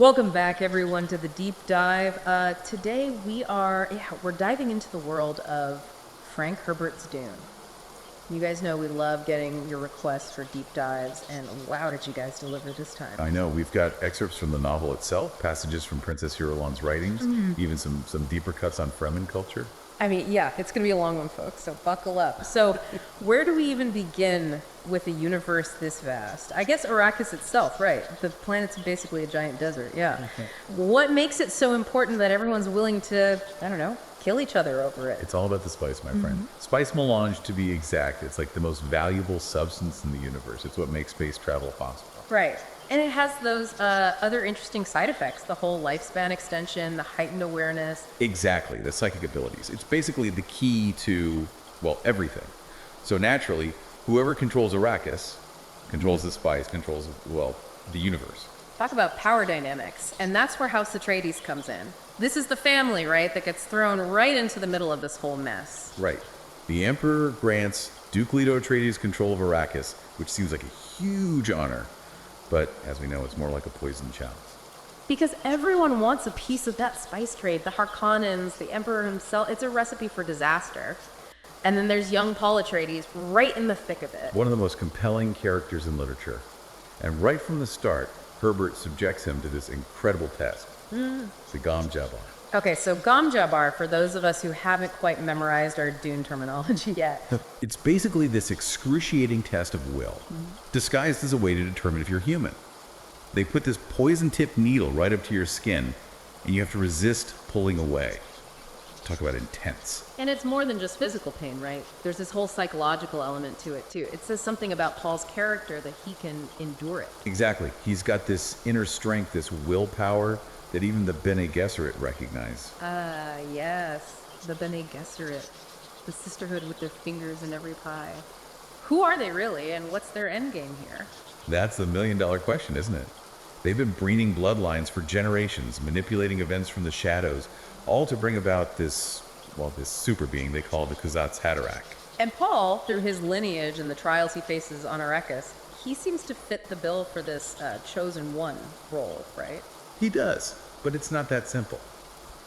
Welcome back, everyone, to the deep dive. Today we're diving into the world of Frank Herbert's Dune. You guys know we love getting your requests for deep dives, and wow, did you guys deliver this time? I know. We've got excerpts from the novel itself, passages from Princess Irulan's writings, even some deeper cuts on Fremen culture. I mean, yeah, it's going to be a long one, folks, so buckle up. So, where do we even begin with a universe this vast? I guess Arrakis itself, right? The planet's basically a giant desert, yeah. What makes it so important that everyone's willing to, I don't know, kill each other over it? It's all about the spice, my friend. Spice melange, to be exact. It's like the most valuable substance in the universe. It's what makes space travel possible. Right. And it has those other interesting side effects, the whole lifespan extension, the heightened awareness. Exactly, the psychic abilities. It's basically the key to, well, everything. So naturally, whoever controls Arrakis controls the spice, controls, well, the universe. Talk about power dynamics. And that's where House Atreides comes in. This is the family, right, that gets thrown right into the middle of this whole mess. Right. The Emperor grants Duke Leto Atreides control of Arrakis, which seems like a huge honor. But as we know, it's more like a poison chalice. Because everyone wants a piece of that spice trade. The Harkonnens, the Emperor himself, it's a recipe for disaster. And then there's young Paul Atreides right in the thick of it. One of the most compelling characters in literature. And right from the start, Herbert subjects him to this incredible test. The Gom Jabbar. Okay, so Gom Jabbar, for those of us who haven't quite memorized our Dune terminology yet. It's basically this excruciating test of will, disguised as a way to determine if you're human. They put this poison-tipped needle right up to your skin, and you have to resist pulling away. Talk about intense. And it's more than just physical pain, right? There's this whole psychological element to it, too. It says something about Paul's character that he can endure it. Exactly. He's got this inner strength, this willpower that even the Bene Gesserit recognize. Yes. The Bene Gesserit. The sisterhood with their fingers in every pie. Who are they really, and what's their endgame here? That's the million-dollar question, isn't it? They've been breeding bloodlines for generations, manipulating events from the shadows, all to bring about this super being they call the Kwisatz Haderach. And Paul, through his lineage and the trials he faces on Arrakis, he seems to fit the bill for this chosen one role, right? He does, but it's not that simple.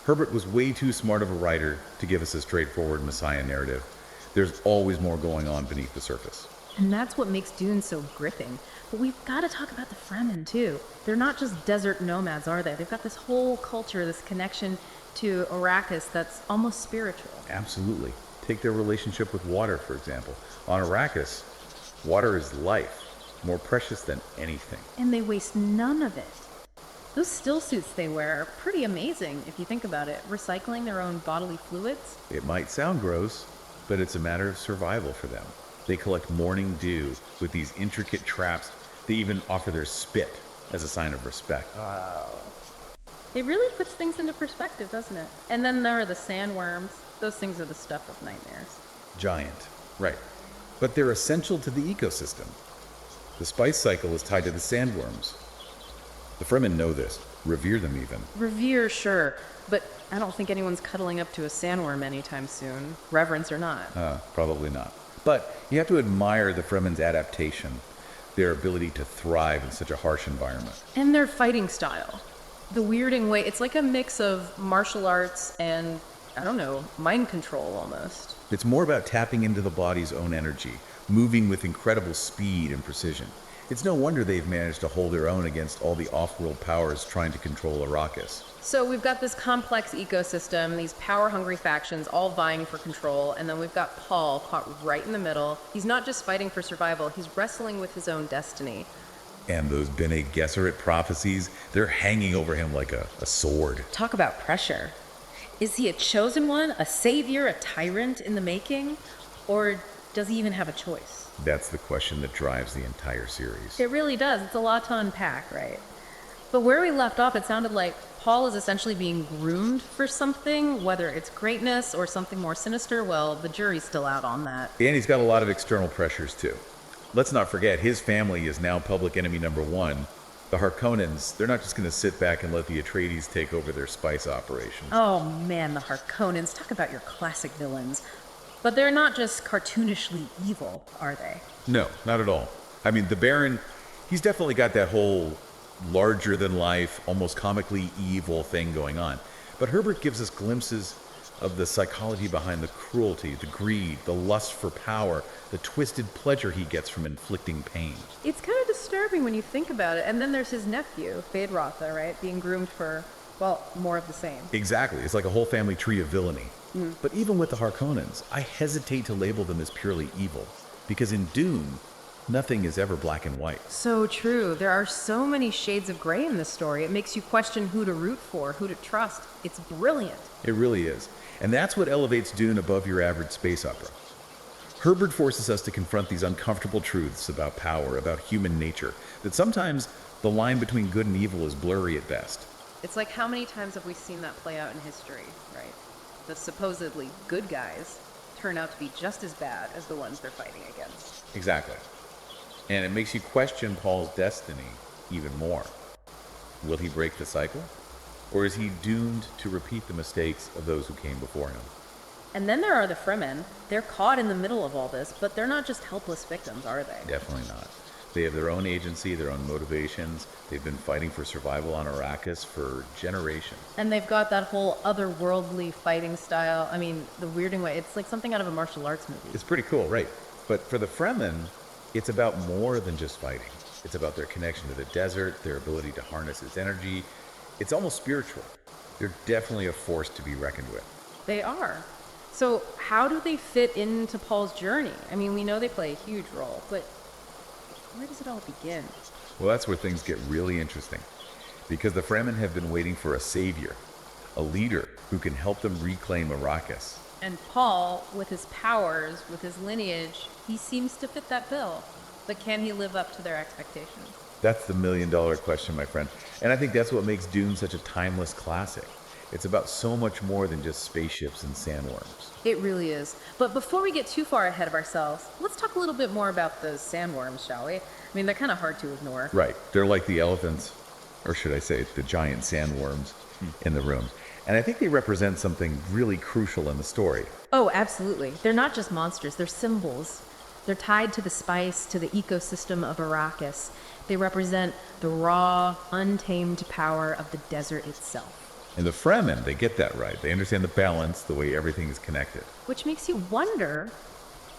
Herbert was way too smart of a writer to give us a straightforward Messiah narrative. There's always more going on beneath the surface. And that's what makes Dune so gripping. But we've got to talk about the Fremen, too. They're not just desert nomads, are they? They've got this whole culture, this connection to Arrakis that's almost spiritual. Absolutely. Take their relationship with water, for example. On Arrakis, water is life, more precious than anything. And they waste none of it. Those still suits they wear are pretty amazing if you think about it. Recycling their own bodily fluids. It might sound gross, but it's a matter of survival for them. They collect morning dew with these intricate traps. They even offer their spit as a sign of respect. It really puts things into perspective, doesn't it? And then there are the sandworms. Those things are the stuff of nightmares. Giant, right. But they're essential to the ecosystem. The spice cycle is tied to the sandworms. The Fremen know this, revere them even. Revere, sure, but I don't think anyone's cuddling up to a sandworm anytime soon, reverence or not. Probably not. But you have to admire the Fremen's adaptation, their ability to thrive in such a harsh environment. And their fighting style. The weirding way, it's like a mix of martial arts and, I don't know, mind control almost. It's more about tapping into the body's own energy, moving with incredible speed and precision. It's no wonder they've managed to hold their own against all the off-world powers trying to control Arrakis. So we've got this complex ecosystem, these power-hungry factions all vying for control, and then we've got Paul caught right in the middle. He's not just fighting for survival, he's wrestling with his own destiny. And those Bene Gesserit prophecies, they're hanging over him like a sword. Talk about pressure. Is he a chosen one, a savior, a tyrant in the making? Or does he even have a choice? That's the question that drives the entire series. It really does. It's a lot to unpack, right? But where we left off, it sounded like Paul is essentially being groomed for something, whether it's greatness or something more sinister. Well, the jury's still out on that. And he's got a lot of external pressures, too. Let's not forget, his family is now public enemy number one. The Harkonnens, they're not just going to sit back and let the Atreides take over their spice operations. Oh man, the Harkonnens. Talk about your classic villains. But they're not just cartoonishly evil, are they? No, not at all. I mean, the Baron, he's definitely got that whole larger than life, almost comically evil thing going on. But Herbert gives us glimpses of the psychology behind the cruelty, the greed, the lust for power, the twisted pleasure he gets from inflicting pain. It's kind of disturbing when you think about it. And then there's his nephew, Feyd-Rautha, right? Being groomed for, well, more of the same. Exactly. It's like a whole family tree of villainy. But even with the Harkonnens, I hesitate to label them as purely evil. Because in Dune, nothing is ever black and white. So true. There are so many shades of gray in this story. It makes you question who to root for, who to trust. It's brilliant. It really is. And that's what elevates Dune above your average space opera. Herbert forces us to confront these uncomfortable truths about power, about human nature, that sometimes the line between good and evil is blurry at best. It's like, how many times have we seen that play out in history, right? The supposedly good guys turn out to be just as bad as the ones they're fighting against. Exactly. And it makes you question Paul's destiny even more. Will he break the cycle? Or is he doomed to repeat the mistakes of those who came before him? And then there are the Fremen. They're caught in the middle of all this, but they're not just helpless victims, are they? Definitely not. They have their own agency, their own motivations. They've been fighting for survival on Arrakis for generations. And they've got that whole otherworldly fighting style. I mean, the weirding way. It's like something out of a martial arts movie. It's pretty cool, right? But for the Fremen, it's about more than just fighting. It's about their connection to the desert, their ability to harness its energy. It's almost spiritual. They're definitely a force to be reckoned with. They are. So how do they fit into Paul's journey? I mean, we know they play a huge role, but where does it all begin? Well, that's where things get really interesting. Because the Fremen have been waiting for a savior, a leader who can help them reclaim Arrakis. And Paul, with his powers, with his lineage, he seems to fit that bill. But can he live up to their expectations? That's the million-dollar question, my friend. And I think that's what makes Dune such a timeless classic. It's about so much more than just spaceships and sandworms. It really is. But before we get too far ahead of ourselves, let's talk a little bit more about those sandworms, shall we? I mean, they're kind of hard to ignore. Right. They're like the elephants, or should I say the giant sandworms in the room. And I think they represent something really crucial in the story. Oh, absolutely. They're not just monsters, they're symbols. They're tied to the spice, to the ecosystem of Arrakis. They represent the raw, untamed power of the desert itself. And the Fremen, they get that right. They understand the balance, the way everything is connected. Which makes you wonder,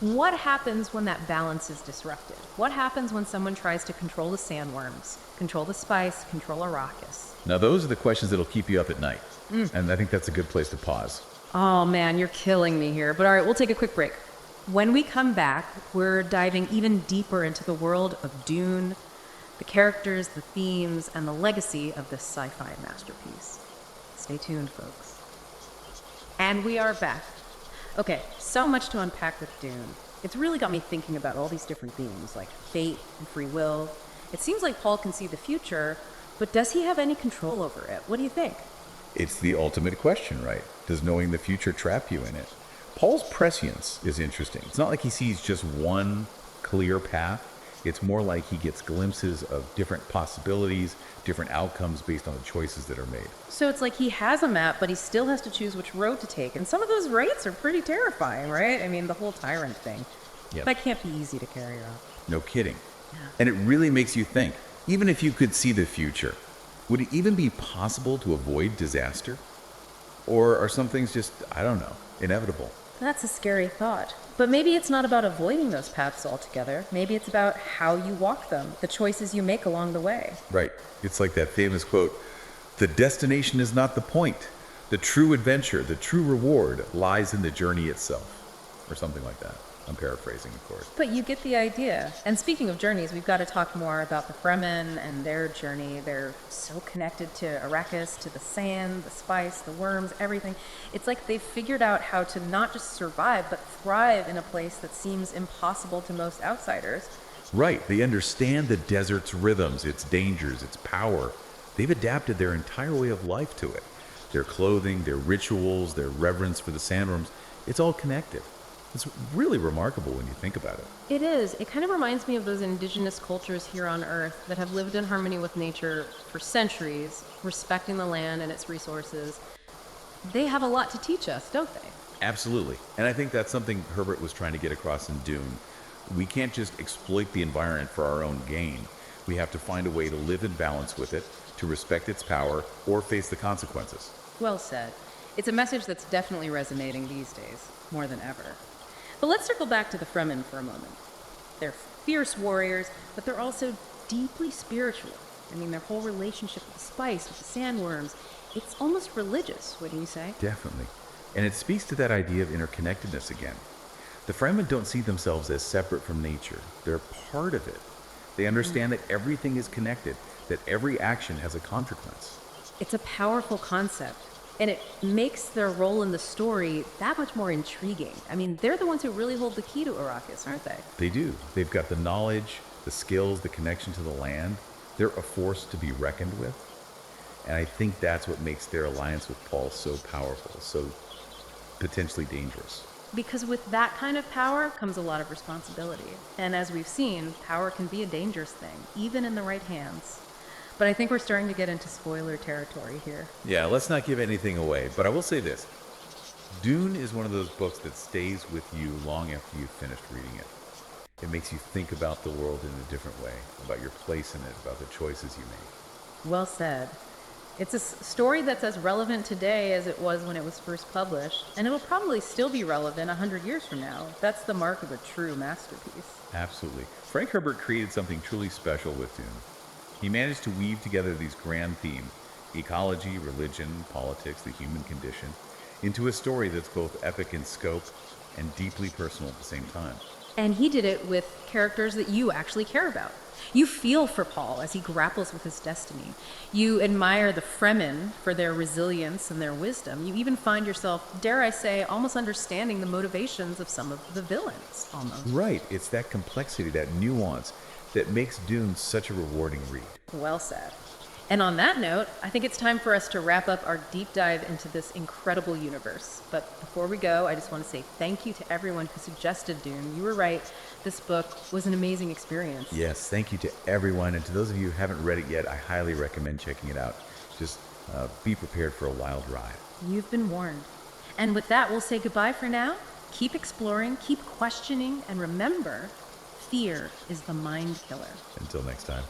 what happens when that balance is disrupted? What happens when someone tries to control the sandworms, control the spice, control Arrakis? Now, those are the questions that'll keep you up at night. And I think that's a good place to pause. Oh man, you're killing me here. But all right, we'll take a quick break. When we come back, we're diving even deeper into the world of Dune, the characters, the themes, and the legacy of this sci-fi masterpiece. Stay tuned, folks. And we are back. Okay, so much to unpack with Dune. It's really got me thinking about all these different themes, like fate and free will. It seems like Paul can see the future, but does he have any control over it? What do you think? It's the ultimate question, right? Does knowing the future trap you in it? Paul's prescience is interesting. It's not like he sees just one clear path. It's more like he gets glimpses of different possibilities, different outcomes based on the choices that are made. So it's like he has a map, but he still has to choose which road to take. And some of those rates are pretty terrifying, right? I mean, the whole tyrant thing. Yep. That can't be easy to carry out. No kidding. Yeah. And it really makes you think, even if you could see the future, would it even be possible to avoid disaster? Or are some things just, I don't know, inevitable? That's a scary thought. But maybe it's not about avoiding those paths altogether. Maybe it's about how you walk them, the choices you make along the way. Right. It's like that famous quote, "The destination is not the point. The true adventure, the true reward lies in the journey itself." Or something like that. I'm paraphrasing, of course. But you get the idea. And speaking of journeys, we've got to talk more about the Fremen and their journey. They're so connected to Arrakis, to the sand, the spice, the worms, everything. It's like they've figured out how to not just survive, but thrive in a place that seems impossible to most outsiders. Right. They understand the desert's rhythms, its dangers, its power. They've adapted their entire way of life to it. Their clothing, their rituals, their reverence for the sandworms, it's all connected. It's really remarkable when you think about it. It is. It kind of reminds me of those indigenous cultures here on Earth that have lived in harmony with nature for centuries, respecting the land and its resources. They have a lot to teach us, don't they? Absolutely. And I think that's something Herbert was trying to get across in Dune. We can't just exploit the environment for our own gain. We have to find a way to live in balance with it, to respect its power, or face the consequences. Well said. It's a message that's definitely resonating these days, more than ever. But let's circle back to the Fremen for a moment. They're fierce warriors, but they're also deeply spiritual. I mean, their whole relationship with the spice, with the sandworms, it's almost religious, wouldn't you say? Definitely. And it speaks to that idea of interconnectedness again. The Fremen don't see themselves as separate from nature. They're part of it. They understand that everything is connected, that every action has a consequence. It's a powerful concept, and it makes their role in the story that much more intriguing. I mean, they're the ones who really hold the key to Arrakis, aren't they? They do. They've got the knowledge, the skills, the connection to the land. They're a force to be reckoned with. And I think that's what makes their alliance with Paul so powerful, so potentially dangerous. Because with that kind of power comes a lot of responsibility. And as we've seen, power can be a dangerous thing, even in the right hands. But I think we're starting to get into spoiler territory here. Yeah, let's not give anything away, but I will say this. Dune is one of those books that stays with you long after you've finished reading it. It makes you think about the world in a different way, about your place in it, about the choices you make. Well said. It's a story that's as relevant today as it was when it was first published, and it'll probably still be relevant 100 years from now. That's the mark of a true masterpiece. Absolutely. Frank Herbert created something truly special with Dune. He managed to weave together these grand themes, ecology, religion, politics, the human condition, into a story that's both epic in scope and deeply personal at the same time. And he did it with characters that you actually care about. You feel for Paul as he grapples with his destiny. You admire the Fremen for their resilience and their wisdom. You even find yourself, dare I say, almost understanding the motivations of some of the villains, almost. Right. It's that complexity, that nuance, that makes Dune such a rewarding read. Well said. And on that note, I think it's time for us to wrap up our deep dive into this incredible universe. But before we go, I just want to say thank you to everyone who suggested Dune. You were right. This book was an amazing experience. Yes, thank you to everyone. And to those of you who haven't read it yet, I highly recommend checking it out. Just be prepared for a wild ride. You've been warned. And with that, we'll say goodbye for now. Keep exploring, keep questioning, and remember, fear is the mind killer. Until next time.